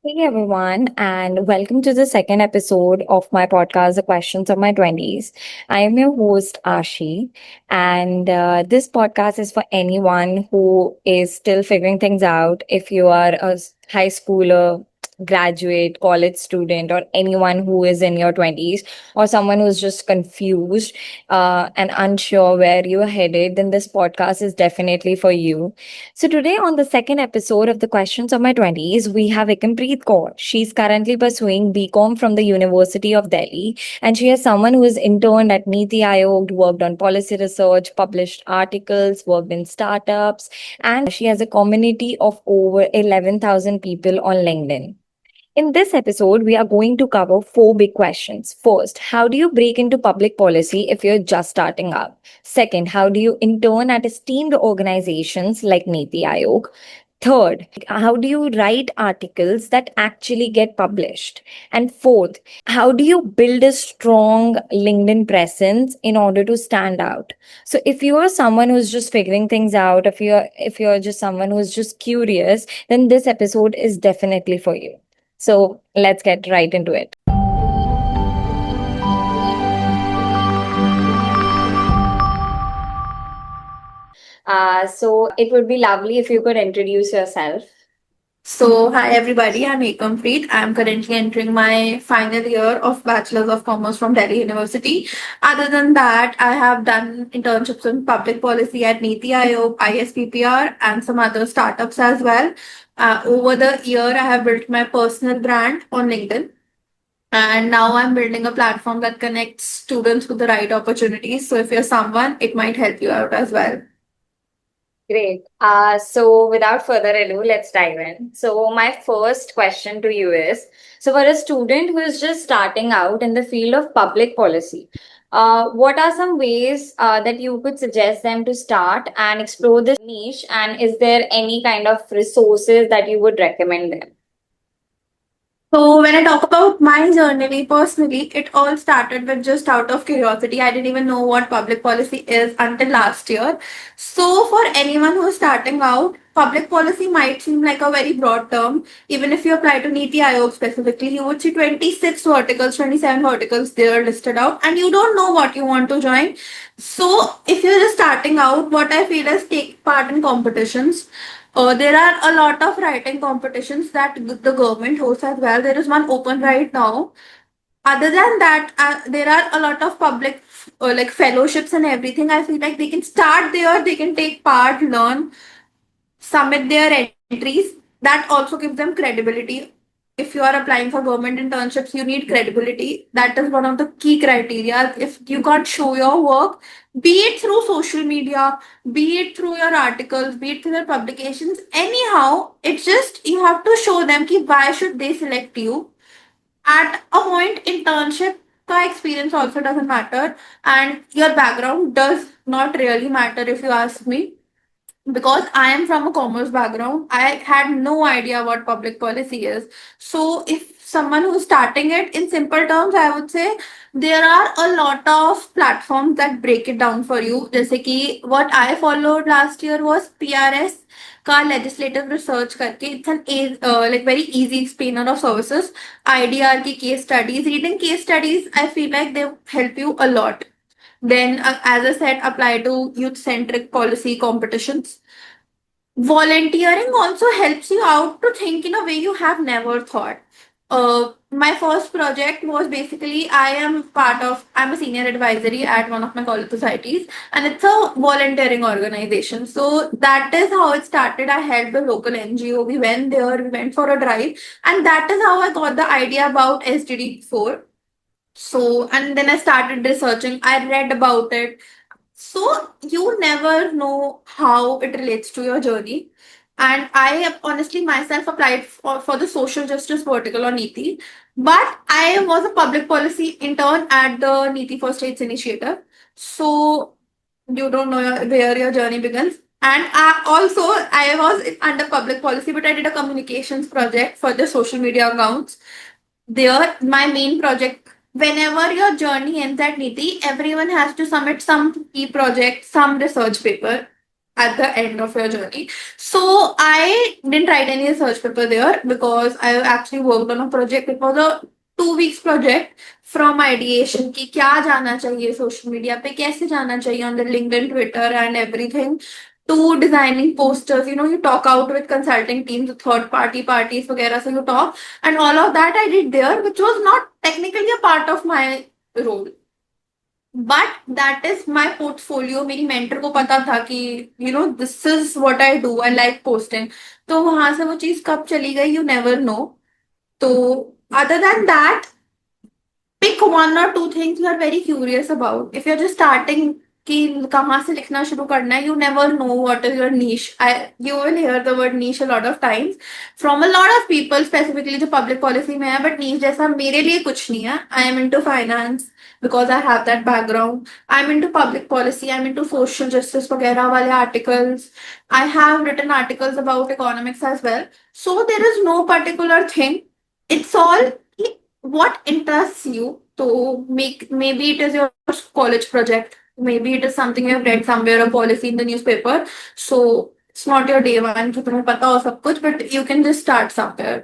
Hey everyone, and welcome to the second episode of my podcast, The Questions of My 20s. I am your host, Ashi, and this podcast is for anyone who is still figuring things out. If you are a high schooler, graduate, college student, or anyone who is in your 20s, or someone who's just confused and unsure where you're headed, then this podcast is definitely for you. So today on the second episode of the Questions of My 20s, we have Ekampreet Kaur. She's currently pursuing BCom from the University of Delhi, and she is someone who has interned at Niti Aayog, worked on policy research, published articles, worked in startups, and she has a community of over 11,000 people on LinkedIn. In this episode, we are going to cover four big questions. First, how do you break into public policy if you're just starting out? Second, how do you intern at esteemed organizations like Niti Aayog? Third, how do you write articles that actually get published? And fourth, how do you build a strong LinkedIn presence in order to stand out? So if you are someone who's just figuring things out, if you're just someone who's just curious, then this episode is definitely for you. So let's get right into it. So it would be lovely if you could introduce yourself. Hi everybody, I'm Ekampreet. I'm currently entering my final year of Bachelor's of Commerce from Delhi University. Other than that, I have done internships in public policy at Niti Aayog, ISPPR, and some other startups as well. Over the year, I have built my personal brand on LinkedIn. And now I'm building a platform that connects students with the right opportunities. So if you're someone, it might help you out as well. Great. So without further ado, let's dive in. So my first question to you is, so for a student who is just starting out in the field of public policy, what are some ways that you could suggest them to start and explore this niche? And is there any kind of resources that you would recommend them? So when I talk about my journey personally, it all started with just out of curiosity. I didn't even know what public policy is until last year. So for anyone who's starting out, public policy might seem like a very broad term. Even if you apply to Niti Aayog specifically, you would see 26 verticals, 27 verticals there listed out, and you don't know what you want to join. So if you're just starting out, what I feel is take part in competitions. There are a lot of writing competitions that the government hosts as well. There is one open right now. Other than that, there are a lot of public like fellowships and everything. I feel like they can start there, they can take part, learn, submit their entries. That also gives them credibility. If you are applying for government internships, you need credibility. That is one of the key criteria. If you can't show your work, be it through social media, be it through your articles, be it through your publications, anyhow, it's just you have to show them ki why should they select you. At a point, internship ka experience also doesn't matter, and your background does not really matter if you ask me, because I am from a commerce background, I had no idea what public policy is. So, if someone who's starting it in simple terms, I would say there are a lot of platforms that break it down for you. जैसे कि what I followed last year was PRS का legislative research करके. It's an like very easy explainer of services. IDR की case studies, reading case studies, I feel like they help you a lot. Then, as I said, apply to youth centric policy competitions. Volunteering also helps you out to think in a way you have never thought. My first project was basically I'm a senior advisory at one of my college societies, and it's a volunteering organization. So that is how it started. I helped a local NGO. We went there, we went for a drive, and that is how I got the idea about SDD4. So, and then I started researching. I read about it. So you never know how it relates to your journey. And I have honestly myself applied for the social justice vertical on NITI, but I was a public policy intern at the NITI for States Initiative. So you don't know where your journey begins. And I was under public policy, but I did a communications project for the social media accounts. There, my main project, whenever your journey ends at Niti, everyone has to submit some key project, some research paper. at the end of your journey. So I didn't write any research paper there because I actually worked on a project. It was a 2 weeks project from ideation कि क्या जाना चाहिए social media पे, कैसे जाना चाहिए on the LinkedIn, Twitter and everything, to designing posters. You talk out with consulting teams, third parties वगैरह से you talk, and all of that I did there, which was not technically a part of my role. But that is my portfolio. मेरी mentor को पता था कि this is what I do, I like posting. तो वहां से वो चीज कब चली गई, यू नेवर नो. तो other than that, pick one or two things you are very curious about. If you're just starting कि कहाँ से लिखना शुरू करना है, you never know what is your niche. You will hear the word niche a lot of times from a lot of people, specifically जो public policy में है, but niche जैसा मेरे लिए कुछ नहीं है. I am into finance because I have that background. I'm into public policy. I'm into social justice वगैरह वाले articles. I have written articles about economics as well. So there is no particular thing. It's all what interests you. So maybe it is your college project, maybe it is something you have read somewhere, a policy in the newspaper. So it's not your day one कि तुम्हें पता हो सब कुछ, but you can just start somewhere.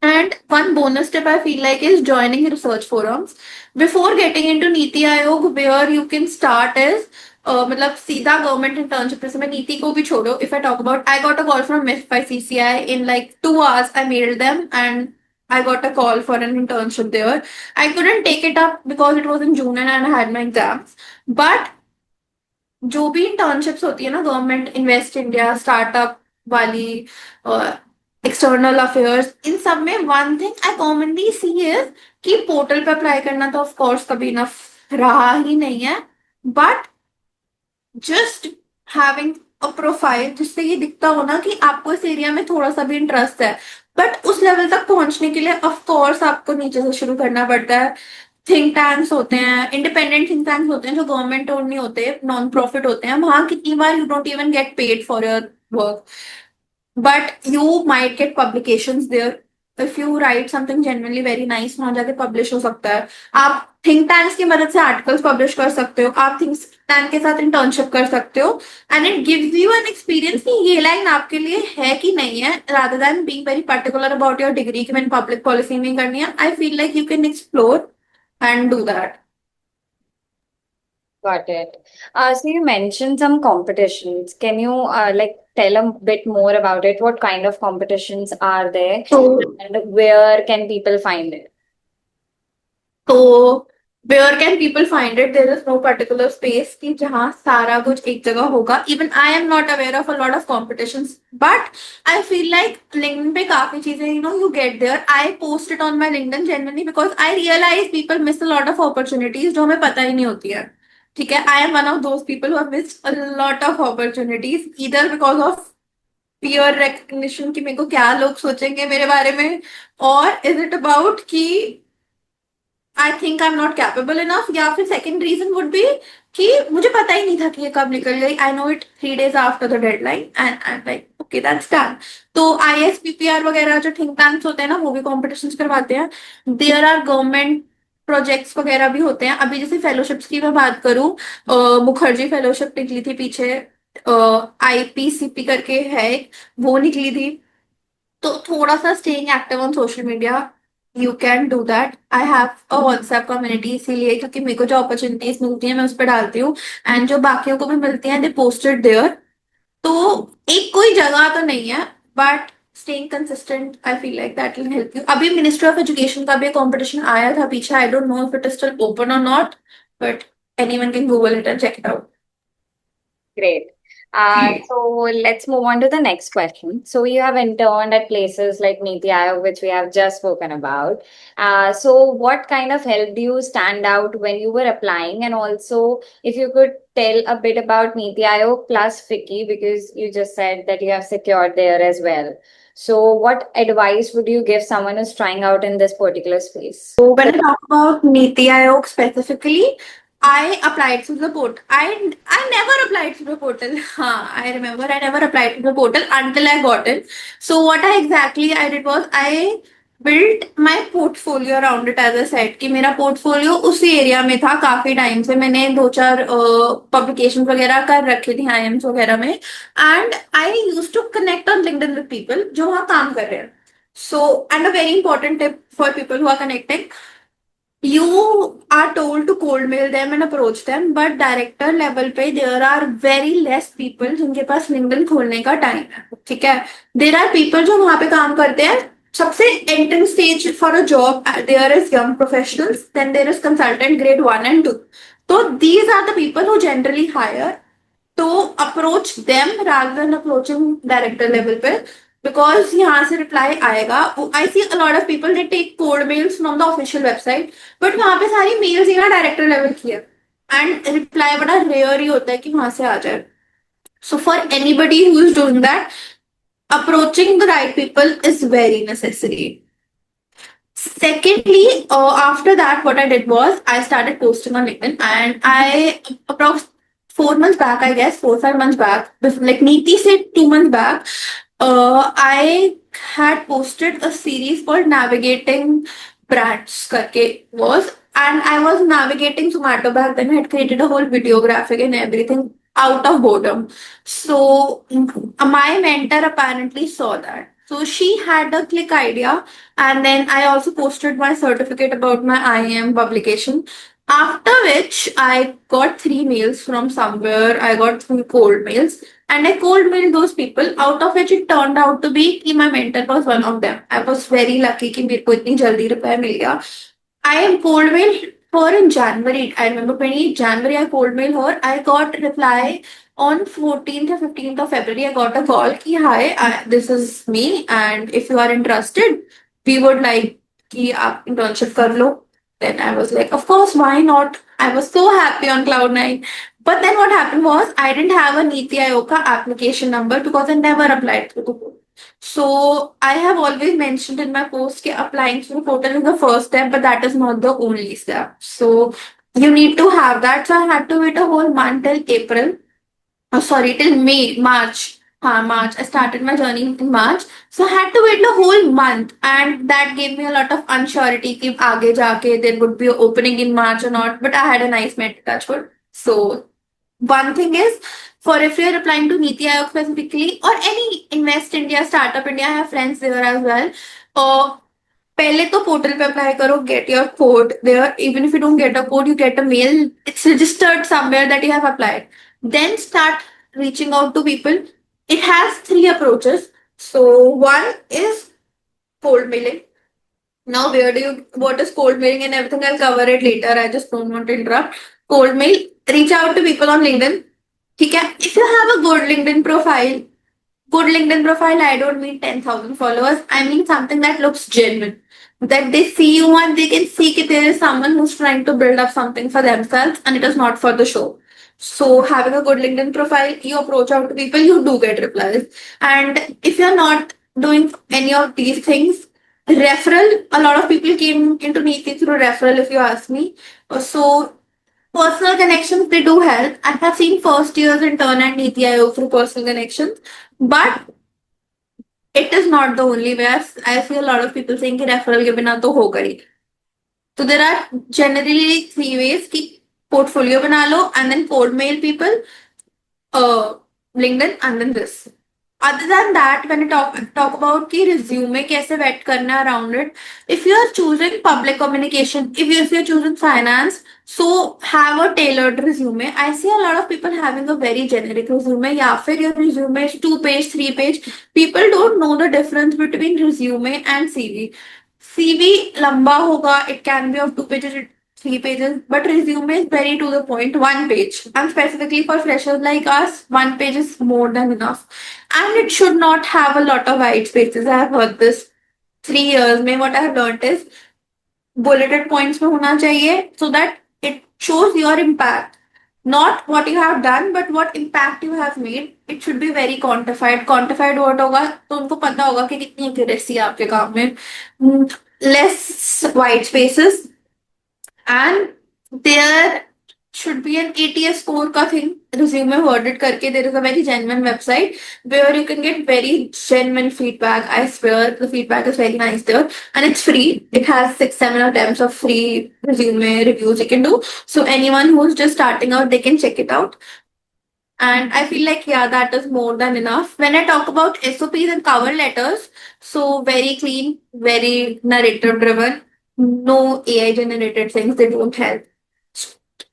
And one bonus tip I feel like is joining research forums. Before getting into Niti Aayog, where you can start is मतलब सीधा government internship. जैसे मैं नीति को भी छोड़ो, if I talk about, I got a call from मिफ by CCI in like 2 hours. I mailed them and I got a call for an internship there. I couldn't take it up because it was in June and I had my exams. But जो भी internships होती है ना, government, invest India, startup वाली, external affairs, इन सब में one thing I commonly see is कि पोर्टल पे अप्लाई करना तो ऑफ कोर्स कभी इनफ रहा ही नहीं है, but just having a profile जिससे ये दिखता हो ना कि आपको इस एरिया में थोड़ा सा भी इंटरेस्ट है. बट उस लेवल तक पहुंचने के लिए ऑफ कोर्स आपको नीचे से शुरू करना पड़ता है. थिंक टैंक्स होते हैं, इंडिपेंडेंट थिंक टैंक्स होते हैं जो गवर्नमेंट ओन नहीं होते, नॉन प्रॉफिट होते हैं. वहां कितनी बार you don't even get paid for your work, but you might get publications there. If you write something genuinely very nice, वहां जाके पब्लिश हो सकता है. आप थिंक टैंक्स की मदद से आर्टिकल्स पब्लिश कर सकते हो, आप थिंक टैंक के साथ इंटर्नशिप कर सकते हो, and it gives you an experience कि ये लाइन आपके लिए है कि नहीं है, rather than being very particular about your degree कि मैंने पब्लिक पॉलिसी में करनी है. आई feel like you can explore and do that. Got it. So you mentioned some competitions. Can you like tell a bit more about it? What kind of competitions are there, So, and where can people find it? so where can people find it? There is no particular space कि जहाँ सारा कुछ एक जगह होगा. Even I am not aware of a lot of competitions, but I feel like LinkedIn पे काफी चीजें, you get there. I post it on my LinkedIn genuinely because I realize people miss a lot of opportunities जो हमें पता ही नहीं होती है. ठीक है, I am one of those people who have missed a lot of opportunities either because of fear recognition कि मेरे को क्या लोग सोचेंगे मेरे बारे में, और is it about कि I think I am not capable enough, या फिर सेकेंड रीजन वुड बी कि मुझे पता ही नहीं था कि ये कब निकल गई. I know it 3 days after the deadline and I am like okay that's done. तो ISPPR वगैरह जो थिंक टैंक्स होते हैं ना, वो भी कॉम्पिटिशन करवाते हैं. देयर आर गवर्नमेंट प्रोजेक्ट्स वगैरह भी होते हैं. अभी जैसे फेलोशिप्स की मैं बात करूं, मुखर्जी फेलोशिप निकली थी पीछे, IPCP करके है एक, वो निकली थी. तो थोड़ा सा staying active on social media, you can do that. I have a WhatsApp community इसीलिए क्योंकि मेरे को जो अपॉर्चुनिटीज मिलती है मैं उस पर डालती हूँ, एंड जो बाकियों को भी मिलती हैं दे पोस्टेड देयर. तो एक कोई जगह तो नहीं है, but staying consistent I feel like that will help you. अभी मिनिस्ट्री ऑफ एजुकेशन का भी कंपटीशन आया था पीछे, I don't know if it is still open और not, but anyone can Google it and check it out. Great. So let's move on to the next question. So you have interned at places like Niti Aayog, which we have just spoken about. So what kind of helped you stand out when you were applying? And also, if you could tell a bit about Niti Aayog plus FICCI, because you just said that you have secured there as well. So what advice would you give someone who's trying out in this particular space? So when I talk about Niti Aayog specifically, I applied through the portal. I never applied through the portal. I remember I never applied through the portal until I got it. So what I did was I built my portfolio around it, as I said कि मेरा portfolio उसी area में था काफी time से। मैंने दो चार पब्लिकेशन वगैरह कर रखी थी आईएम्स वगैरह में, and I use to connect on LinkedIn with people जो वहाँ काम कर रहे हैं। So and a very important tip for people who are connecting, you are told to cold mail them and approach them, but director level पे there are very less people जिनके पास LinkedIn खोलने का टाइम है, ठीक है। there are people जो वहां पे काम करते हैं। सबसे entrance stage for a job there is young professionals, then there is consultant grade 1 and 2, so these are the people who generally hire, तो approach them rather than approaching director level पे, because यहाँ से reply आएगा। I see a lot of people they take cold mails from the official website, but वहां पे सारी mails ही ना director level की है, एंड रिप्लाई बड़ा रेयर ही होता है कि वहां से आ जाए। So for anybody who is doing that, approaching the right people is very necessary. Secondly, after that, what I did was I started posting on LinkedIn, and I approx 4 months back, I guess 4 5 months back, like Neeti said 2 months back, I had posted a series called Navigating Brands करके was, and I was navigating Zomato back then. I had created a whole video graphic and everything out of boredom. So my mentor apparently saw that. So she had a click idea, and then I also posted my certificate about my IAM publication. After which I got 3 mails from somewhere. I got 3 cold mails, and I cold mailed those people. Out of which it turned out to be कि my mentor was one of them. I was very lucky कि मेरे को इतनी जल्दी reply मिल गया. I cold mailed her in January. I remember 28 January I cold mailed her. I got reply on 14th or 15th of February. I got a call ki hi, this is me, and if you are interested, we would like कि आप internship कर लो. Then I was like, of course, why not? I was so happy on cloud 9. But then what happened was I didn't have a Niti Aayog ka application number because I never applied through the portal. So I have always mentioned in my post that applying through the portal is the first step, but that is not the only step. So you need to have that. So I had to wait a whole month till April. Oh, sorry, till March. March. I started my journey in March. So I had to wait a whole month, and that gave me a lot of unsurety कि आगे जाके there would be opening in March or not. But I had a nice mentor, touch wood. So one thing is, for if you're applying to Niti Aayog specifically or any Invest India, Startup India, I have friends there as well. Uh, पहले तो portal पे apply करो, get your code there, even if you don't get a code you get a mail, it's registered somewhere that you have applied, then start reaching out to people. It has 3 approaches. So one is cold mailing. Now where do you, what is cold mailing and everything, I'll cover it later, I just don't want to interrupt. Cold mail, reach out to people on LinkedIn, ठीक है। if you have a good LinkedIn profile, good LinkedIn profile, I don't mean 10,000 followers. I mean something that looks genuine. That they see you and they can see that there is someone who's trying to build up something for themselves and it is not for the show. So having a good LinkedIn profile, you approach out to people, you do get replies. And if you're not doing any of these things, referral, a lot of people came into Neeti through referral, if you ask me. So personal connections, they do help. I have seen first years intern at Niti Aayog through personal connections, but it is not the only way. I see a lot of people saying कि referral के बिना तो होगा ही. So there are generally 3 ways कि portfolio बना लो and then cold mail people, LinkedIn and then this. Other than that, when I talk about कि resume कैसे vet करना around it, if you are choosing public communication, if you're choosing finance, so have a tailored resume. I see a lot of people having a very generic resume, या फिर your resume is 2 page, 3 page. People don't know the difference between resume and CV. CV लंबा होगा, it can be of 2 pages, 3 pages, but resume is very to the point, 1 page. And specifically for freshers like us, 1 page is more than enough. And it should not have a lot of white spaces. I have heard this 3 years. May what I have learned is bulleted points में होना चाहिए, so that it shows your impact. Not what you have done, but what impact you have made. It should be very quantified. Quantified what होगा तो उनको पता होगा कि कितनी accuracy है आपके काम में. Less white spaces, and there should be an ATS score का thing. Resume worded करके there is a very genuine website where you can get very genuine feedback. I swear the feedback is very nice there and it's free. It has 6-7 attempts of free resume reviews you can do. So anyone who's just starting out, they can check it out. And I feel like, yeah, that is more than enough. When I talk about SOPs and cover letters, so very clean, very narrative driven, no AI generated things, they don't help.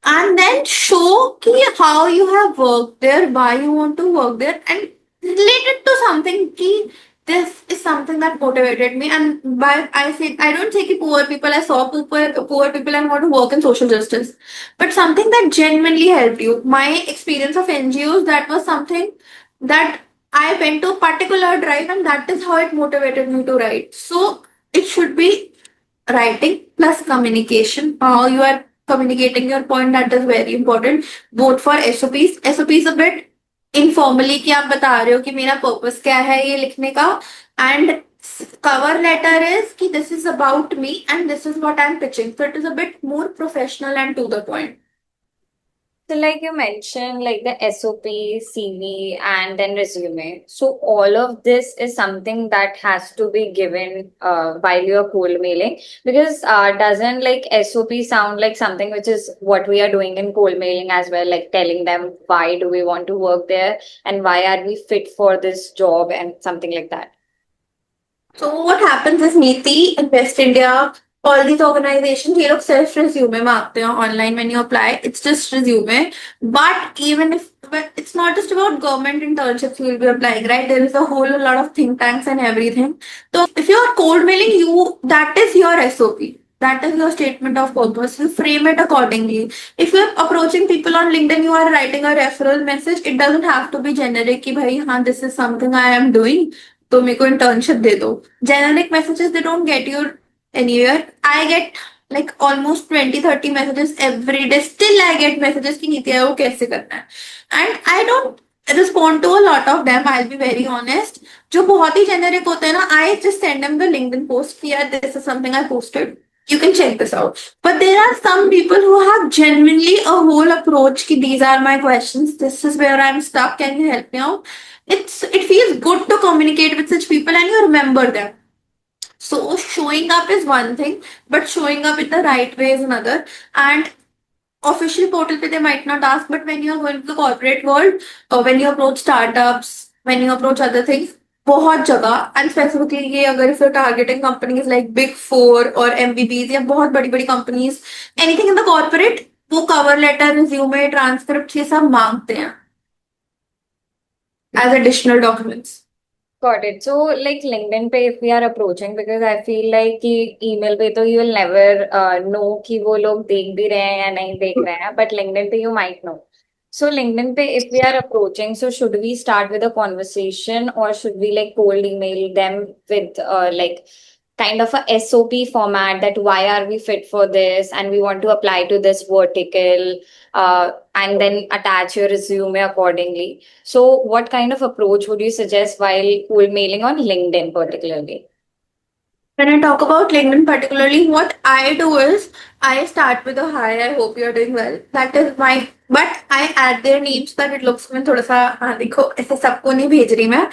And then show ki how you have worked there, why you want to work there, and relate it to something ki this is something that motivated me. And by I say I don't say ki poor people, I saw poor people and want to work in social justice, but something that genuinely helped you. My experience of NGOs, that was something that I went to a particular drive, and that is how it motivated me to write. So it should be writing plus communication. How you are communicating your point, that is very important both for SOPs a bit informally कि आप बता रहे हो कि मेरा purpose क्या है ये लिखने का, and cover letter is कि this is about me and this is what I'm pitching, so it is a bit more professional and to the point. So, like you mentioned, like the SOP, CV, and then resume. So, all of this is something that has to be given while you're cold mailing, because doesn't like SOP sound like something which is what we are doing in cold mailing as well, like telling them why do we want to work there and why are we fit for this job and something like that. So what happens is Neeti, Invest India, all these organizations, ये लोग self resume मांगते हैं online when you apply. It's just resume. But even if but it's not just about government internships you will be applying, right? There is a whole lot of think tanks and everything. So if you are cold mailing, you that is your SOP. That is your statement of purpose. You frame it accordingly. If you're approaching people on LinkedIn, you are writing a referral message. It doesn't have to be generic कि भाई हाँ this is something I am doing. तो मेरे को internship दे दो. Generic messages, they don't get you anywhere. I get like almost 20-30 messages every day. Still I get messages कि नीति आयोग कैसे करना है. And I don't respond to a lot of them, I'll be very honest. जो बहुत ही generic होते हैं ना, I just send them the LinkedIn post कि यार this is something I posted. You can check this out. But there are some people who have genuinely a whole approach ki these are my questions. This is where I'm stuck. Can you help me out? It feels good to communicate with such people and you remember them. So showing up is one thing, but showing up in the right way is another. And official portal pe they might not ask, but when you're going to the corporate world or when you approach startups, when you approach other things, बहुत जगह and specifically ये अगर if you targeting companies like big four और MBBs या बहुत बड़ी बड़ी companies, anything in the corporate, वो कवर लेटर, रिज्यूमे, ट्रांसक्रिप्ट ये सब मांगते हैं as additional documents. Got it. So, like LinkedIn पे if we are approaching, because I feel like कि email पे तो you will never know कि वो लोग देख भी रहे हैं या नहीं देख रहे हैं, but LinkedIn पे you might know. So LinkedIn पे if we are approaching, so should we start with a conversation or should we like cold email them with like kind of a SOP format that why are we fit for this and we want to apply to this vertical, and then attach your resume accordingly. So what kind of approach would you suggest while cold mailing on LinkedIn particularly? When I talk about LinkedIn particularly, what I do is I start with a hi, I hope you're doing well. That is my, but I add their names that it looks में थोड़ा सा हाँ देखो ऐसे सबको नहीं भेज रही मैं.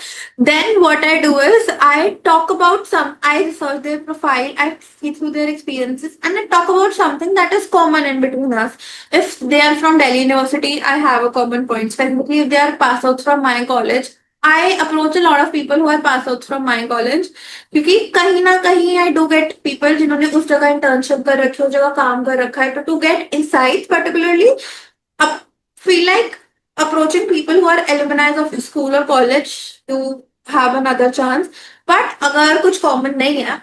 Then what I do is I talk about I research their profile, I see through their experiences, and I talk about something that is common in between us. If they are from Delhi University, I have a common point. Specifically, if they are pass outs from my college, I approach a lot of people who are pass outs from my college. क्योंकि कहीं ना कहीं I do get people जिन्होंने उस जगह internship कर रखी है, उस जगह काम कर रखा है, to get insights particularly feel like approaching people who are alumnis of school और college to have another chance. But अगर कुछ कॉमन नहीं है,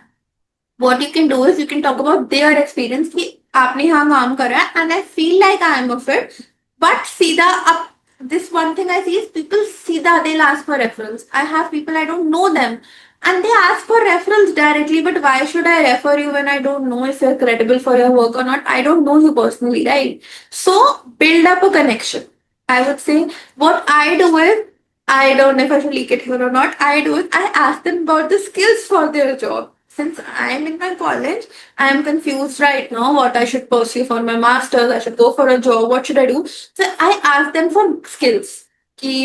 what you can do is you can talk about their experience कि आपने यहाँ काम करा है and I feel like I am a fit. But सीधा अब this one thing I see is people सीधा they'll ask for referrals. I have people I don't know them and they ask for referrals directly, but why should I refer you when I don't know if you're credible for your work or not? I don't know you personally, right? So build up a connection. I would say what I do is I don't know if I should leak it here or not. I do is I ask them about the skills for their job. since I'm in my college, I am confused right now what I should pursue for my master's. I should go for a job. What should I do? So I asked them for skills. कि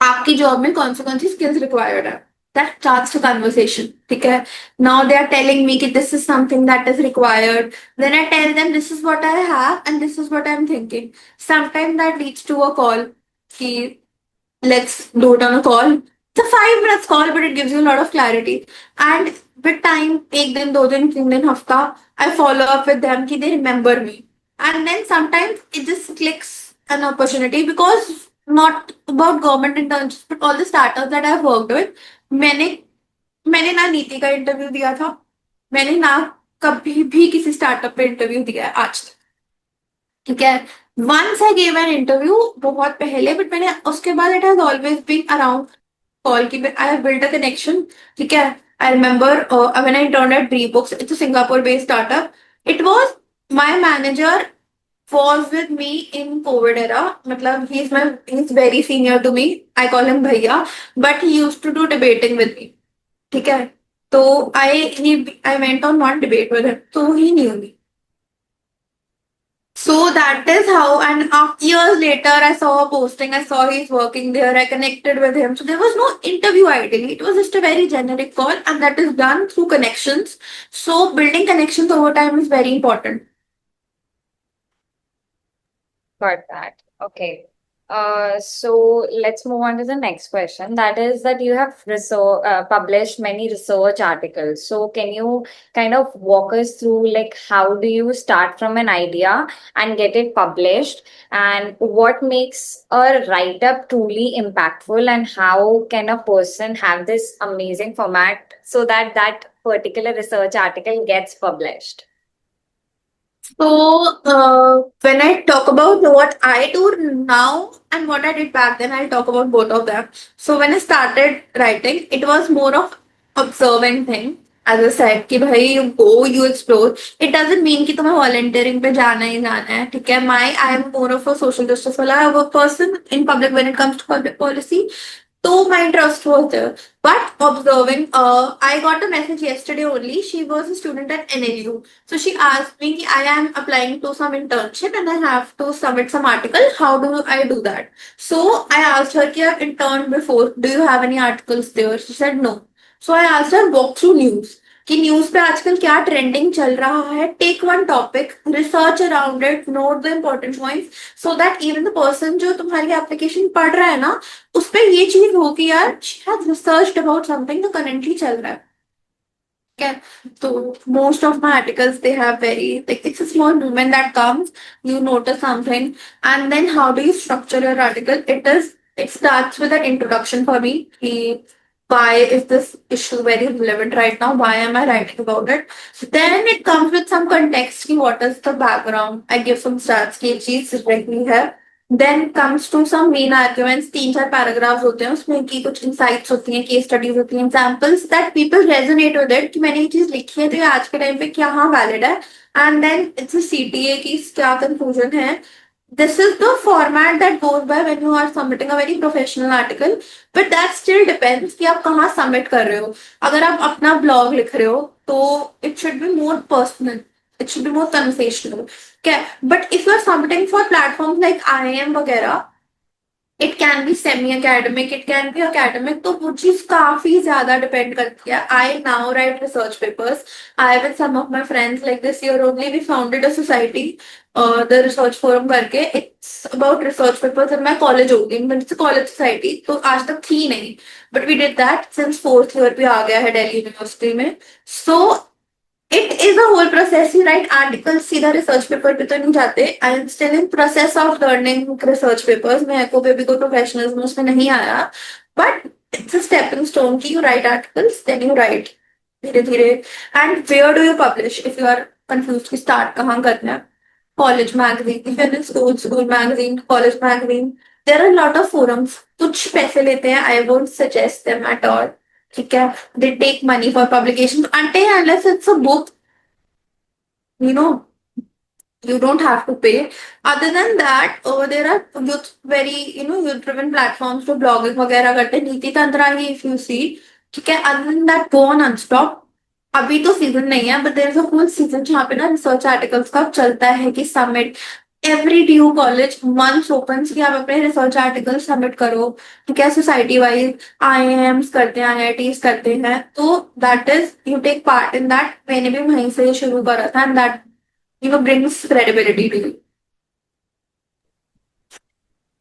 आपकी job में कौन सी skills required है. That starts the conversation. ठीक है. Now they are telling me that this is something that is required. Then I tell them this is what I have and this is what I'm thinking. Sometimes that leads to a call. कि let's do it on a call. It's a 5 minutes call, but it gives you a lot of clarity. And with time, एक दिन, दो दिन, तीन दिन, हफ्ता, I follow up with them कि they remember me. And then sometimes it just clicks an opportunity because not about government internships, but all the startups that I've worked with, मैंने मैंने ना नीति का इंटरव्यू दिया था, मैंने ना कभी भी किसी स्टार्टअप पे इंटरव्यू दिया है आज तक. ठीक है. Once I gave an interview बहुत पहले, बट मैंने उसके बाद it has always been around call की I have built a connection. ठीक है. I remember when I turn at Bree Books, it's a Singapore based startup. It was my manager was with me in COVID era. मतलब he's very senior to me. I call him भैया, but he used to do debating with me. ठीक है. तो I went on one debate with him. So he knew me. So that is how, and years later, I saw a posting, I saw he's working there, I connected with him. So there was no interview ideally, it was just a very generic call, and that is done through connections. So building connections over time is very important. Got that. Okay. So let's move on to the next question. That is that you have published many research articles. So can you kind of walk us through like how do you start from an idea and get it published, and what makes a write-up truly impactful, and how can a person have this amazing format so that that particular research article gets published? So, when I talk about what I do now and what I did back then, I'll talk about both of them. So, when I started writing, it was more of observing thing. As I said, कि भाई you go, you explore. It doesn't mean कि तुम्हें volunteering पे जाना ही जाना है. ठीक है. I am more of a social justice वाला person in public when it comes to public policy. So my interest was there. But observing, I got a message yesterday only. She was a student at NLU. So she asked me, I am applying to some internship and I have to submit some article. How do I do that? So I asked her, I've interned before. Do you have any articles there? She said no. So I asked her, walk through news. कि news पे आजकल क्या trending चल रहा है. Take one topic, research around it, note the important points, so that even the person जो तुम्हारी application पढ़ रहा है ना, उस पर ये चीज हो कि यार she has researched about something जो करेंटली चल रहा है. Okay. So most of my articles they have very like it's a small movement that comes, you notice something, and then how do you structure your article? It starts with an introduction for me. Why is this issue very relevant right now? Why am I writing about it? Then it comes with some context. What is the background? I give some stats की चीज directly है. Then comes to some main arguments. 3-4 paragraphs होते हैं उसमें की कुछ insights होती हैं, case studies होती हैं, examples that people resonate with it कि मैंने ये चीज लिखी है तो ये आज के टाइम पे क्या हाँ valid है. And then it's a CTA की क्या conclusion है. This is the format that goes by when you are submitting a very professional article, but that still depends कि आप कहाँ submit कर रहे हो. अगर आप अपना blog लिख रहे हो तो it should be more personal, it should be more conversational. Okay, but if you are submitting for platforms like IIM वगैरह, it can be semi academic, it can be academic, तो वो चीज काफी ज्यादा डिपेंड करती है. I now write research papers. I with some of my friends like this year only we founded a society, the research forum करके. It's about research papers in my college होगी, it's college society, तो आज तक थी नहीं, but we did that since 4th year पे आ गया है दिल्ली यूनिवर्सिटी में. सो it is a whole process. You write articles, सीधा research paper पे तो नहीं जाते. I am still in process of learning research papers. मैं को भी कोई professionalism उसमें नहीं आया. But it's a stepping stone कि you write articles, then you write धीरे धीरे. And where do you publish? If you are confused कि start कहाँ करना है. College magazine, if you're in school, school magazine, college magazine. There are a lot of forums. कुछ पैसे लेते हैं. I won't suggest them at all. ठीक है. They take money for publication until unless it's a book, you know, you don't have to pay. Other than that, there are youth very youth driven platforms to blogging वगैरह करते हैं. नीति तंत्रा ही if you see. ठीक है. Other than that, go on Unstop. अभी तो season नहीं है, but there is a full season जहाँ पे ना रिसर्च आर्टिकल्स का चलता है कि submit every due college months open कि आप अपने रिसर्च आर्टिकल सबमिट करो। ठीक है, सोसाइटी वाइज आईआईएम्स करते हैं, आईआईटीज करते हैं, तो that is you take part in that. मैंने भी वहीं से शुरू करा था, and that brings credibility to you.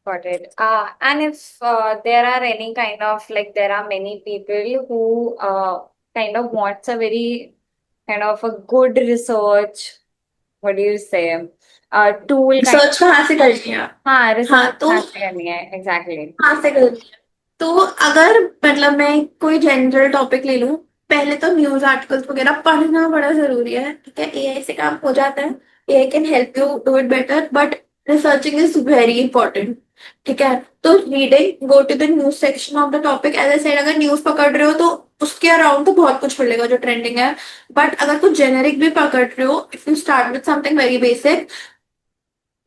Got it. And if there are any kind of like there are many people who kind of wants a very kind of a good research, what do you say, tool kind research कहाँ से करनी है? हाँ हाँ research तो कहाँ से करनी है exactly. कहाँ से करनी है? तो अगर मतलब मैं कोई जनरल टॉपिक ले लूं, पहले तो न्यूज आर्टिकल्स वगैरह पढ़ना बड़ा जरूरी है। ठीक है, एआई से काम हो जाता है, AI can help you do it better, but researching is very important. ठीक है, तो reading, go to the news section of the topic. As I said, अगर न्यूज पकड़ रहे हो तो उसके अराउंड तो बहुत कुछ मिलेगा जो ट्रेंडिंग है, बट अगर कुछ जेनेरिक भी पकड़ रहे हो, if you start with something very basic,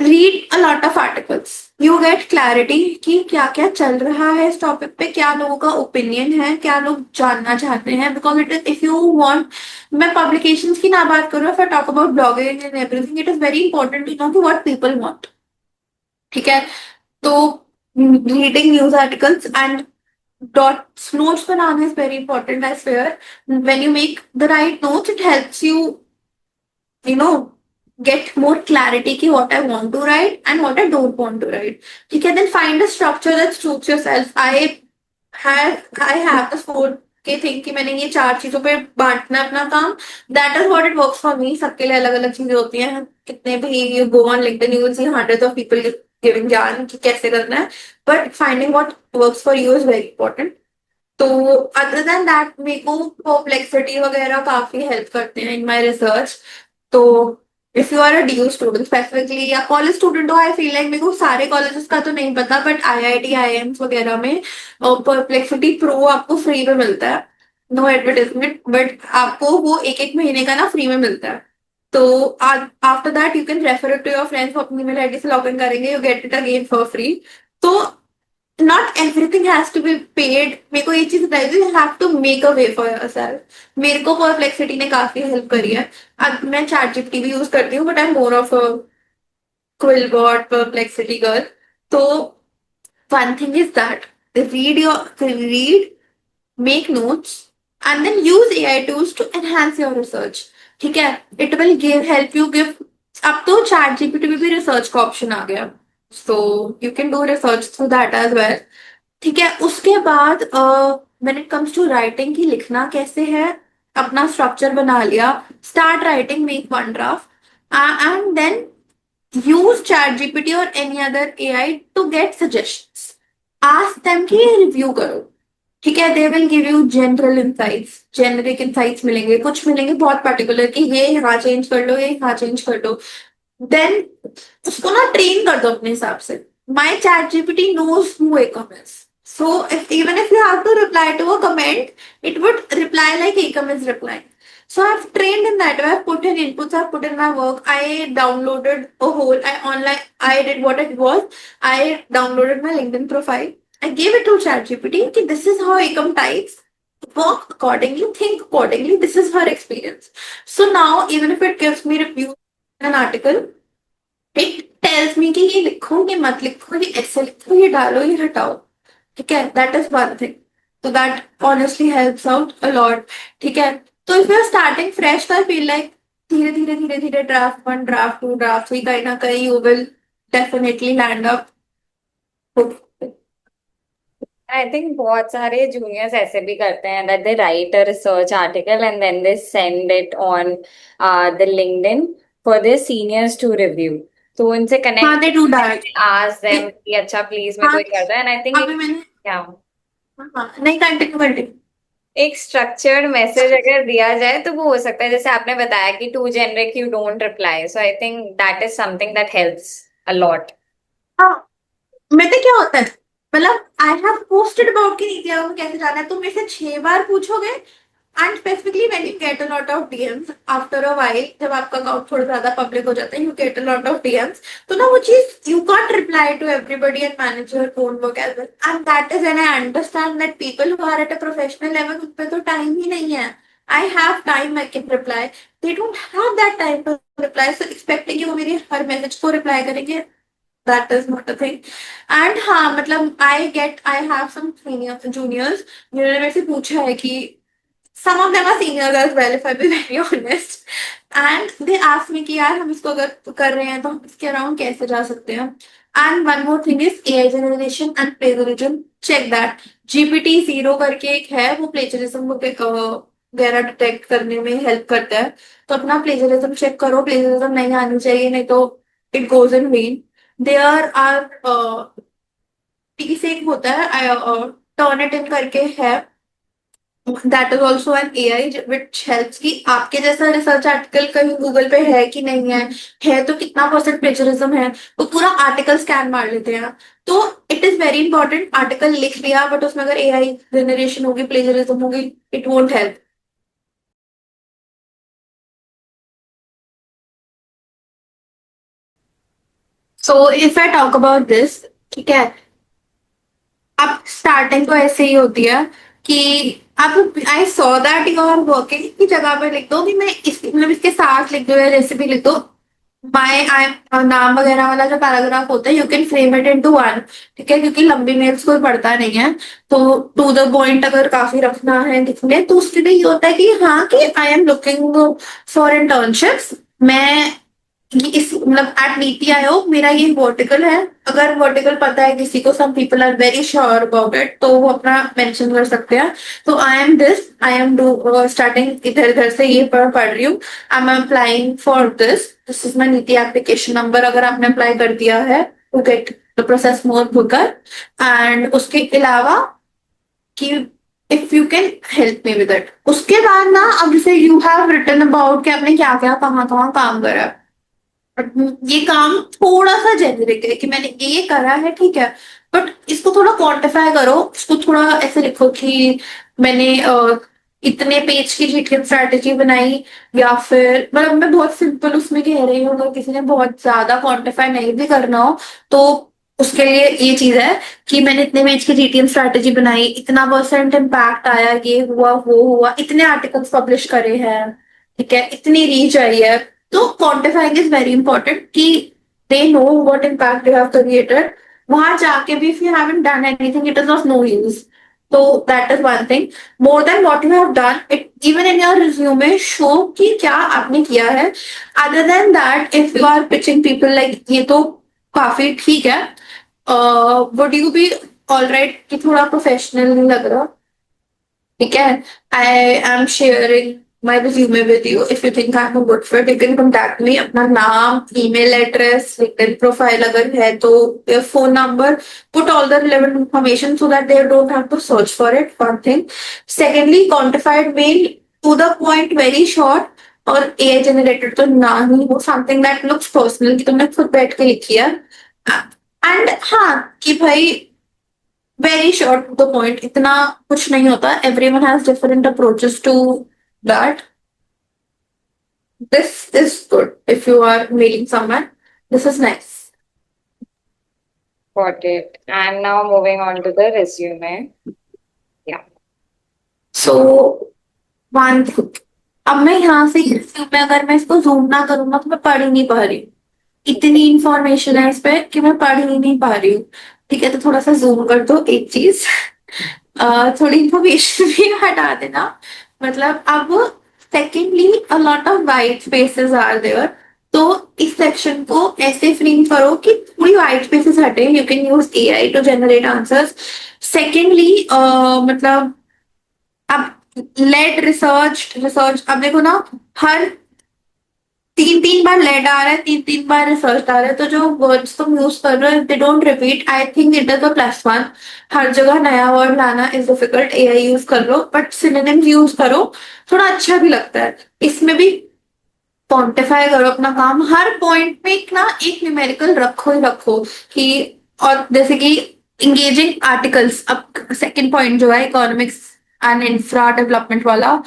read a lot of articles, you get clarity कि क्या क्या चल रहा है इस टॉपिक पे, क्या लोगों का ओपिनियन है, क्या लोग जानना चाहते हैं। Because it is, if you want, मैं पब्लिकेशंस की ना बात करूँ, if I talk about blogging and everything, it is very important to know कि व्हाट पीपल वांट। ठीक है, तो reading news articles and dots notes banana is very important, I swear. When you make the right notes, it helps you know get more clarity ki what I want to write and what I don't want to write. ठीक है, then find a structure that suits yourself. I have the four के thing कि मैंने ये चार चीजों पे बांटना है अपना काम। That is what it works for me. सबके लिए अलग अलग चीजें होती हैं, कितने भी you go on LinkedIn you will see hundreds of people giving ज्ञान कि कैसे करना है, but finding what works for you is very important. तो अदर देन दैट, मेरे को परप्लेक्सिटी वगैरह काफी हेल्प करते हैं इन माय रिसर्च। तो if you are a DU student specifically या कॉलेज स्टूडेंट हो, आई फील लाइक, मेरे को सारे कॉलेजेस का तो नहीं पता, बट आईआईटी आईआईएम्स वगैरह में परप्लेक्सिटी प्रो आपको फ्री में मिलता है। नो एडवर्टाइजमेंट, बट आपको वो एक एक महीने का ना फ्री में मिलता है। तो after that you can refer it to your friends, वो अपनी ईमेल आईडी से लॉग इन करेंगे, you get it again for free. तो not everything has to be paid. मेरे को ये चीज बताई थी, you have to make a way for yourself. मेरे को परप्लेक्सिटी ने काफी हेल्प करी है। अब मैं चैट जीपीटी भी यूज करती हूँ, but I am more of a Quillbot Perplexity girl. तो one thing is that, read, make notes, and then use AI tools to enhance your research. ठीक है, it will help you give, अब तो chat GPT में भी research का option आ गया, so you can do research through that as well. ठीक है, उसके बाद when it comes to writing की लिखना कैसे है, अपना स्ट्रक्चर बना लिया, start writing, make one draft and then use chat GPT और any other AI to get suggestions. Ask them कि ये रिव्यू करो। ठीक है, they will give you general insights, generic insights मिलेंगे, कुछ मिलेंगे बहुत पर्टिकुलर कि ये यहाँ चेंज कर लो, ये यहाँ चेंज कर लो। देन उसको ना ट्रेन कर दो अपने हिसाब से। My ChatGPT knows who Ekam is, so even if you have to reply to a comment, it would reply like Ekam is replying. So I've trained in that way. I've put in inputs, I've put in my work. I downloaded a whole, I did what it was. I downloaded my LinkedIn profile. I gave it to ChatGPT. Okay, this is how Ekam types. Work accordingly, think accordingly. This is her experience. So now, even if it gives me review in an article, it tells me कि ये लिखो, ये मत लिखो, ये ऐसे लिखो, ये डालो, ये हटाओ। ठीक है, दैट इज वन थिंग। तो that honestly helps out a lot. ठीक है, तो if you are starting fresh, तो आई फील लाइक धीरे धीरे धीरे धीरे draft one, draft two, draft three, कहीं ना कहीं you will definitely land up. I think बहुत सारे juniors ऐसे भी करते हैं that they write a research article and then they send it on the LinkedIn for their seniors to review. तो उनसे हाँ, connect they do that. ask them कि अच्छा please मैं हाँ, कोई करता है and I think अभी मैंने, yeah, हाँ नहीं, कंटिन्यू कंटिन्यू। एक structured message अगर दिया जाए तो वो हो सकता है जैसे आपने बताया कि too generic you don't reply. So I think that is something that helps a lot. हाँ, मेरे से क्या होता है, मतलब आई हैव पोस्टेड अबाउट कि नीति आयोग में कैसे जाना है, तुम मेरे से 6 बार पूछोगे। And specifically when you get a lot of DMs after a while, जब आपका अकाउंट थोड़ा ज्यादा पब्लिक हो जाता है, you get a lot of DMs, तो ना वो चीज you can't reply to everybody and manage your own work as well. And that is when I understand that people who are at a professional level, उन पे तो time ही नहीं है। I have time, I can reply. They don't have that time to reply, so expecting कि वो मेरे हर मैसेज को रिप्लाई करेंगे, that is not a thing. And हाँ, मतलब आई हैव सम जूनियर्स जिन्होंने मेरे से पूछा है कि some of them are seniors as well, if I be very honest. And they asked me कि यार हम इसको अगर कर रहे हैं तो हम इसके अराउंड कैसे जा सकते हैं. And one more thing is AI generation and plagiarism. Check that. GPT-0 करके एक है, वो plagiarism वगैरह डिटेक्ट करने में हेल्प करता है. तो अपना plagiarism चेक करो, plagiarism नहीं आनी चाहिए, नहीं तो it goes in vain. There are T से एक होता है टर्न इट इन करके है, that is also an AI which helps कि आपके जैसा रिसर्च आर्टिकल कहीं गूगल पे है कि नहीं है तो कितना परसेंट प्लेजरिज्म है, वो पूरा आर्टिकल स्कैन मार लेते हैं. तो it is very important. Article लिख लिया बट उसमें अगर एआई जनरेशन होगी, प्लेजरिज्म होगी, it won't help. So if I talk about this, ठीक है, अब स्टार्टिंग तो ऐसे ही होती है कि अब I saw that you are working की जगह पे लिख दो कि मैं इस मतलब इसके साथ लिख दो या रेसिपी लिख दो. माई आई नाम वगैरह वाला जो पैराग्राफ होता है, you can frame it into one. ठीक है, क्योंकि लंबी मेल्स कोई पढ़ता नहीं है, तो टू द पॉइंट अगर काफी रखना है किसने, तो उसके लिए ये होता है कि हाँ कि I am looking for internships. मैं ये इस मतलब एट नीति आयोग मेरा ये वर्टिकल है. अगर वर्टिकल पता है किसी को, some people are very sure about it, तो वो अपना मेंशन कर सकते हैं. तो I am this, I am do starting इधर इधर से ये पढ़ रही हूँ. I am applying for this, this is my NITI application number. अगर आपने अप्लाई कर दिया है to get the process more quicker. And उसके अलावा कि if you can help me with it. उसके बाद ना, अब जैसे यू हैव रिटन अबाउट कि आपने क्या क्या कहाँ कहाँ काम करा. ये काम थोड़ा सा जेनरिक है कि मैंने ये करा है, ठीक है, बट इसको थोड़ा क्वांटिफाई करो. इसको थोड़ा ऐसे लिखो कि मैंने इतने पेज की जीटीएम स्ट्रैटेजी बनाई, या फिर मतलब मैं बहुत सिंपल उसमें कह रही हूँ. अगर किसी ने बहुत ज्यादा क्वांटिफाई नहीं भी करना हो तो उसके लिए ये चीज है कि मैंने इतने पेज की जीटीएम स्ट्रैटेजी बनाई, इतना परसेंट इम्पैक्ट आया, ये हुआ वो हुआ, इतने आर्टिकल्स पब्लिश करे हैं, ठीक है, इतनी रीच आई है. तो क्वांटिफाइंग इज वेरी इंपॉर्टेंट कि they know what impact you have created. वहां जाके भी if you haven't done anything, it is of no use. तो that is one thing. More than what you have done, it even in your resume show कि क्या आपने किया है. Other than that, if you are pitching people like, ये तो काफी ठीक है. Would you be all right कि थोड़ा प्रोफेशनल नहीं लग रहा, ठीक है, I am sharing my resume with you. If you think I'm a good fit, you can contact me. अपना नाम, email address, LinkedIn profile अगर है तो, your phone number, put all the relevant information so that they don't have to search for it. One thing. Secondly, quantified mail, to the point, very short. और AI generated तो ना ही हो, something that looks personal कि तुमने खुद बैठ के लिखी है. एंड हाँ कि भाई very short to the point, इतना कुछ नहीं होता. Everyone has different approaches to that. This is good if you are meeting someone. This is nice. Got it. And now moving on to the resume. Yeah. So one thing. अब मैं यहाँ से resume अगर मैं इसको zoom ना करूँ तो मैं पढ़ ही नहीं पा रही हूँ. इतनी इंफॉर्मेशन है इस पे कि मैं पढ़ ही नहीं पा रही हूँ. ठीक है, तो थोड़ा सा जूम कर दो एक चीज. थोड़ी इंफॉर्मेशन भी हटा देना. मतलब अब secondly, a lot of white spaces are there. तो इस सेक्शन को ऐसे फ्रेम करो कि थोड़ी वाइट स्पेसेस हटे. You can use AI to generate answers. Secondly मतलब अब लेड रिसर्च रिसर्च, अब देखो ना, हर तीन तीन बार लेड आ रहा है, तीन तीन बार रिसर्च आ रहा है, तो जो वर्ड्स तुम यूज कर रहे हो they don't repeat. I think it is a plus one. हर जगह नया वर्ड लाना इज डिफिकल्ट. एआई यूज कर लो बट सिनोनिम्स यूज करो, थोड़ा अच्छा भी लगता है. इसमें भी क्वांटिफाई करो अपना काम. हर पॉइंट में एक ना एक न्यूमेरिकल रखो ही रखो कि, और जैसे कि इंगेजिंग आर्टिकल्स. अब सेकंड पॉइंट जो है इकोनॉमिक्स एंड इंफ्रा डेवलपमेंट वाला.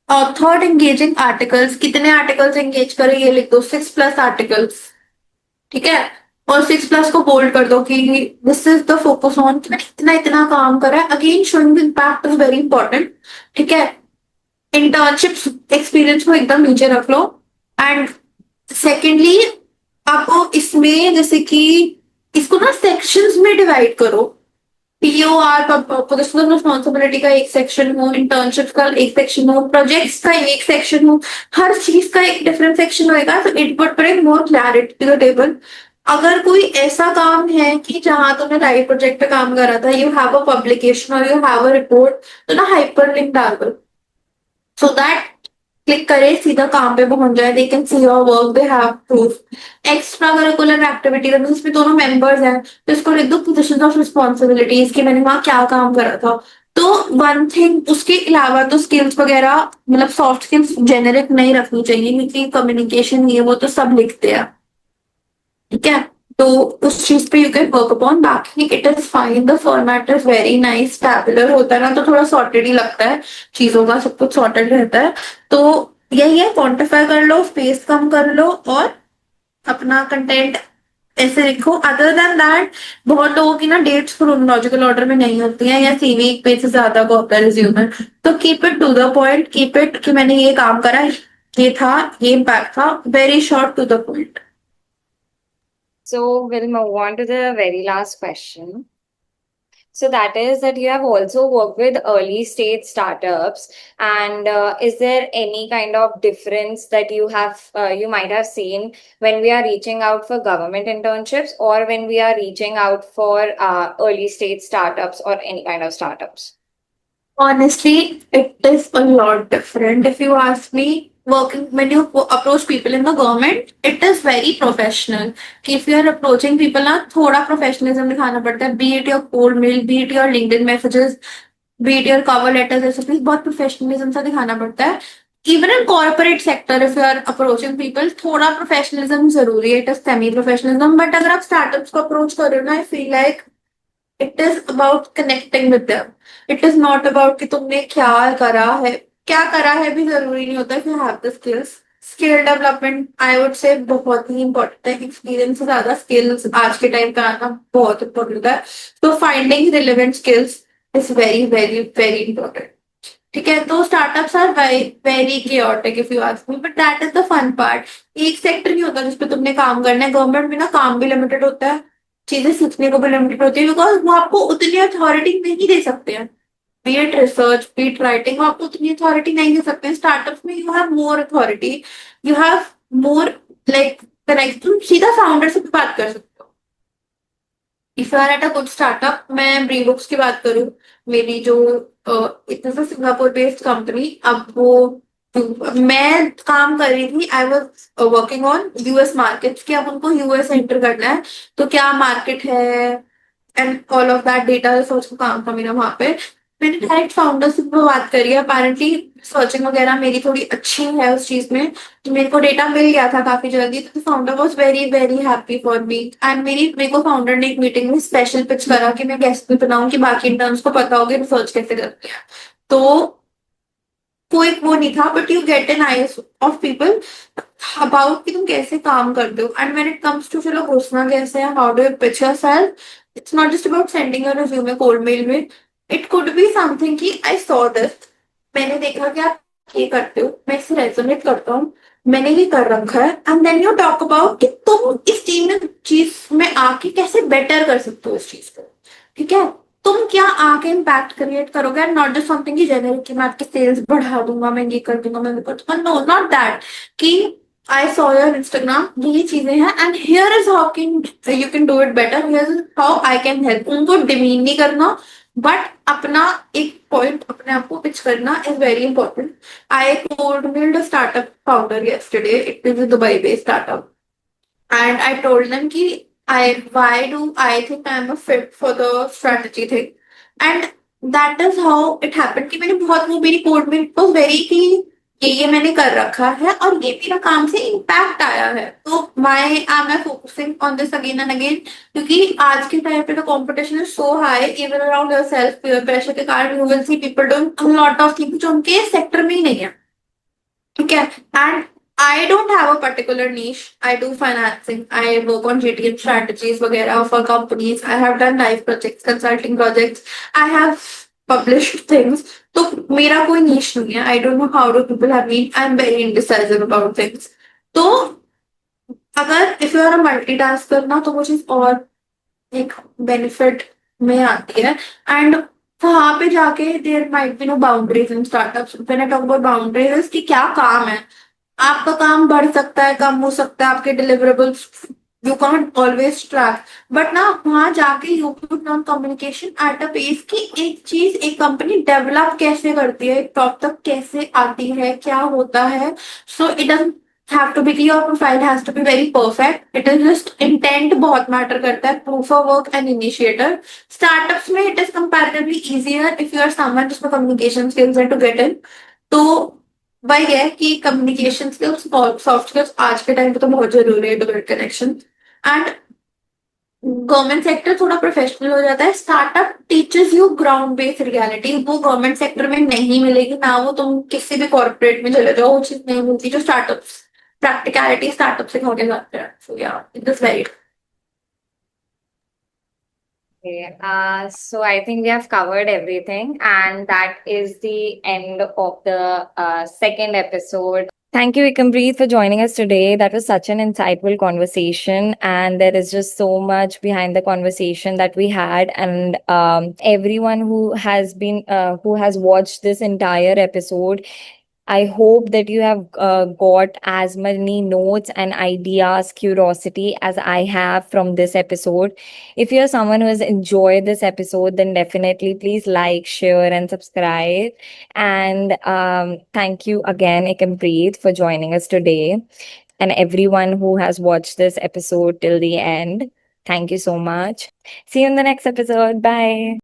और थर्ड, एंगेजिंग आर्टिकल्स. कितने आर्टिकल्स एंगेज करें ये लिख दो, 6+ आर्टिकल्स. ठीक है, और 6+ को बोल्ड कर दो कि this is the focus on कि मैंने इतना इतना काम करा है. Again showing the impact is very important. ठीक है, इंटर्नशिप एक्सपीरियंस को एकदम नीचे रख लो। एंड सेकेंडली, आपको इसमें जैसे कि इसको ना सेक्शंस में डिवाइड करो। पीओआर पर्सनल रिस्पॉन्सिबिलिटी का एक सेक्शन हो, इंटर्नशिप का एक सेक्शन हो, प्रोजेक्ट्स का एक सेक्शन हो, हर चीज का एक डिफरेंट सेक्शन होएगा, तो it would bring more clarity to the table. अगर कोई ऐसा काम है कि जहां तुमने लाइव प्रोजेक्ट पे काम करा था, यू हैव अ पब्लिकेशन और यू हैव अ रिपोर्ट, तो ना हाइपर लिंक डाल दो, सो दैट क्लिक करे सीधा काम पे पहुंच जाए, they can see your work, they have proof. Extra curricular activity जिसमें दोनों मेंबर्स हैं, तो इसको लिख दो पोजिशन ऑफ रिस्पॉन्सिबिलिटीज कि मैंने वहां क्या काम करा था। तो वन थिंग, उसके अलावा तो स्किल्स वगैरह, मतलब सॉफ्ट स्किल्स जेनेरिक नहीं रखनी चाहिए, क्योंकि कम्युनिकेशन ये वो तो सब लिखते हैं, ठीक है। तो उस चीज पे यू कैन वर्क अपॉन, बाकी it is fine, the format is very nice. Tabular होता है ना तो थोड़ा सॉर्टेड ही लगता है, चीजों का सब कुछ सॉर्टेड रहता है। तो यही है, क्वांटिफाई कर लो, स्पेस कम कर लो, और अपना कंटेंट ऐसे लिखो। अदर देन दैट, बहुत लोगों की ना डेट्स क्रोनोलॉजिकल ऑर्डर में नहीं होती हैं, या सीवी एक पेज से ज्यादा का होता है रिज्यूमे। तो keep it to the point, keep it कि मैंने ये काम करा, ये था, ये इम्पैक्ट था, very short to the point. So we'll move on to the very last question. So that is that you have also worked with early stage startups, and is there any kind of difference that you might have seen when we are reaching out for government internships or when we are reaching out for early stage startups or any kind of startups? Honestly, it is a lot different. If you ask me, working when you approach people in the government, it is very professional. If you are approaching people ना, थोड़ा professionalism दिखाना पड़ता है. Be it your cold mail, be it your LinkedIn messages, be it your cover letters, ऐसे please बहुत professionalism सा दिखाना पड़ता है. Even in corporate sector, if you are approaching people, थोड़ा professionalism जरूरी है. It is semi professionalism. But अगर आप startups को approach कर रहे हो ना, I feel like it is about connecting with them. It is not about कि तुमने क्या करा है. क्या करा है भी जरूरी नहीं होता, if you have the skills. Skill development I would say बहुत ही इंपॉर्टेंट है. एक्सपीरियंस से ज्यादा स्किल्स आज के टाइम पे आना बहुत इंपॉर्टेंट है. तो finding relevant skills is very very very important. ठीक है, तो startups are very very chaotic if you ask me, but that is the fun part. एक सेक्टर नहीं होता जिसपे तुमने काम करना है. गवर्नमेंट में ना काम भी लिमिटेड होता है, चीजें सीखने को भी लिमिटेड होती है, बिकॉज वो आपको उतनी अथॉरिटी नहीं दे सकते हैं. Be it research, be it writing, वो आपको उतनी अथॉरिटी नहीं दे सकते हैं. स्टार्टअप्स में you have more authority, you have more like connect. तुम सीधा फाउंडर से भी बात कर सकते हो. If you are at a good startup, मैं ब्री बुक्स की बात करूँ, मेरी जो इतना सा सिंगापुर बेस्ड कंपनी, अब वो मैं काम कर रही थी, I was working on US markets, कि अब उनको यूएस एंटर करना है, तो क्या मार्केट है and all of that data research का काम था मेरा वहां पे. मैंने डायरेक्ट फाउंडर से बात करी. अपेरेंटली सर्चिंग वगैरह मेरी थोड़ी अच्छी है उस चीज में, तो मेरे को डेटा मिल गया था काफी जल्दी. तो founder was very very happy for me. And मेरे को फाउंडर ने एक मीटिंग में स्पेशल पिच करा कि मैं कैसे बनाऊं कि बाकी इंटर्न्स को पता होगा रिसर्च कैसे करते हैं. तो कोई वो नहीं था, but you get an eyes of people about कि तुम कैसे काम करते हो. And when it comes to चलो घुसना कैसे है, how do you pitch yourself, it's not just about sending your resume cold mail में. इट कुड बी समथिंग कि आई सॉ दिस, मैंने देखा कि आप ये करते हो, मैं इससे रेजोनेट करता हूँ, मैंने ये कर रखा है. And then you talk about कि तुम इस टीम में चीज में आके कैसे बेटर कर सकते हो इस चीज को. ठीक है, तुम क्या आके इम्पैक्ट क्रिएट करोगे, एंड नॉट जस्ट समथिंग की जेनरिक कि मैं आपके सेल्स बढ़ा दूंगा, मैं ये कर दूंगा, मैं वो कर दूंगा. नो, नॉट दैट कि आई सॉ योर इंस्टाग्राम, ये चीजें हैं and here is how can you can do it better, here is how I can help. उनको डिमीन नहीं करना, बट अपना एक पॉइंट अपने आप को पिच करना is very important. I cold meld a startup founder yesterday. It is a Dubai based startup, and I told them कि why do I think I'm a fit for the strategy thing, and that is how it happened कि मैंने बहुत वो मेरी code में it was very कि ये मैंने कर रखा है और ये मेरा काम से इम्पैक्ट आया है. तो why am I focusing on this again and again, क्योंकि आज के टाइम पे the competition is so high even around yourself, peer pressure के कारण you will see people doing a lot of things जो उनके सेक्टर में ही नहीं है. ठीक है, and I don't have a particular niche. I do financing. I work on GTM strategies वगैरह for companies. I have done live projects, consulting projects. I have published things. तो मेरा कोई niche नहीं है. I don't know how do people have been. I'm very indecisive about things. तो अगर if you are a multitasker ना तो वो चीज और एक बेनिफिट में आती है. एंड वहां पे जाके there might be no boundaries in startups. When I talk about boundaries कि क्या काम है, आपका काम बढ़ सकता है, कम हो सकता है, आपके deliverables you can't always track. But ना वहां जाके you put on communication at a pace की एक चीज एक कंपनी डेवलप कैसे करती है, टॉप तक कैसे आती है, क्या होता है. So it doesn't have to be, your profile has to be very perfect. It is just intent बहुत matter करता है, proof of work and initiator. Startups में it is comparatively easier if you are someone जिसमें communication skills है to get in. तो वही है कि communication skills और soft skills आज के टाइम पे तो बहुत जरूरी है to get connection. And government sector थोड़ा प्रोफेशनल हो जाता है. Startup teachers you ground based reality. वो गवर्नमेंट सेक्टर में नहीं मिलेगी ना, वो तुम किसी भी कॉर्पोरेट में चले जाओ वो चीज नहीं मिलती जो स्टार्टअप्स प्रैक्टिकलिटी स्टार्टअप से खा के जाते हैं. सो या it is very. Okay, so I think we have covered everything, and that is the end of the second episode. Thank you, Ikampreet, for joining us today. That was such an insightful conversation, and there is just so much behind the conversation that we had. And everyone who has watched this entire episode, I hope that you have got as many notes and ideas, curiosity as I have from this episode. If you're someone who has enjoyed this episode, then definitely please like, share, and subscribe. And thank you again, Ikampreet, for joining us today. And everyone who has watched this episode till the end, thank you so much. See you in the next episode. Bye.